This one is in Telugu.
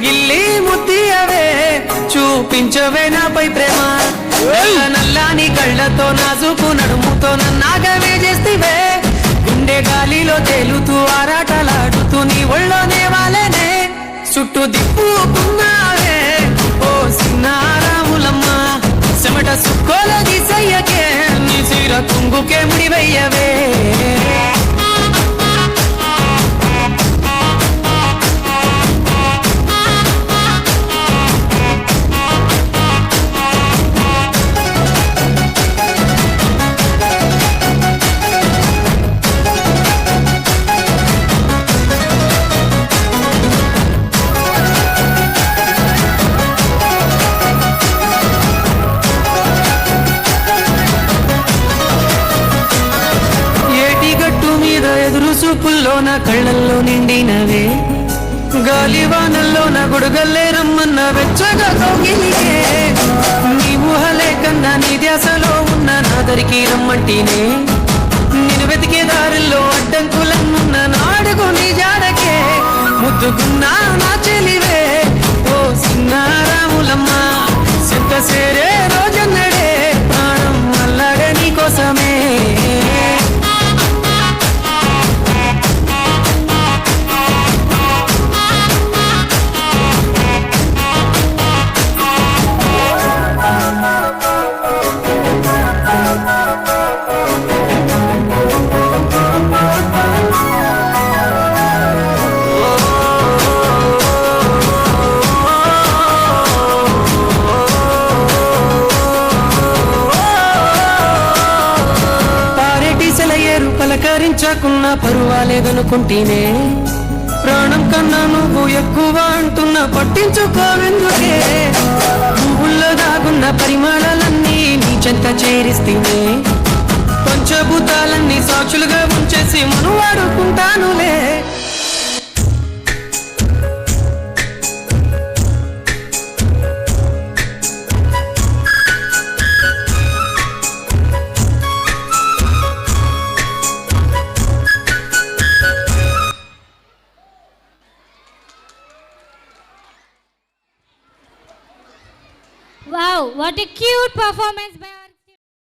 గిల్లి ముద్దియవే చూపించవే నాపై ప్రేమ నల్లాని కళ్ళతో నాజుకు నడుముతో నన్నాగవే చేస్తివే గుండె గాలిలో తేలుతూ ఆరాటలాడుతూ నీ ఒళ్ళోనే వాలేనే చుట్టూ దిప్పుకున్నావే ఓ సిన్నారాములమ్మ చెమట సుక్కోల దిశయ్యకే నీ చీర కుంగుకే ముడివయ్యవే ఎదురు చూపుల్లో నా కళ్ళల్లో నిండినవే గాలివానల్లో నా గొడుగల్లే రమ్మన్న వెచ్చగా కౌగిలికే నీ ఊహలే కన్నా నీ ధ్యాసలో ఉన్న నాదరికి రమ్మంటేనే నేను వెతికే దారిలో అడ్డంకులన్నున్న నాడుగు నీ జాడకే ముద్దుకున్నా నా చెలివే ఓ సిన్నారాములమ్మ సింత సేరే రోజన్నడే ప్రాణం అల్లాడే నీ కోసమే పలకరించకున్నా పరువాలేదనుకుంటేనే ప్రాణం కన్నా నువ్వు ఎక్కువ అంటున్నా పట్టించుకోవెందుకే పువ్వుల్లో దాగున్న పరిమాణాలన్నీ నీ చెంత చేరిస్తేనే పంచభూతాలన్నీ సాక్షులుగా ఉంచేసి మనం వాడుకుంటానులే Wow, what a cute performance by our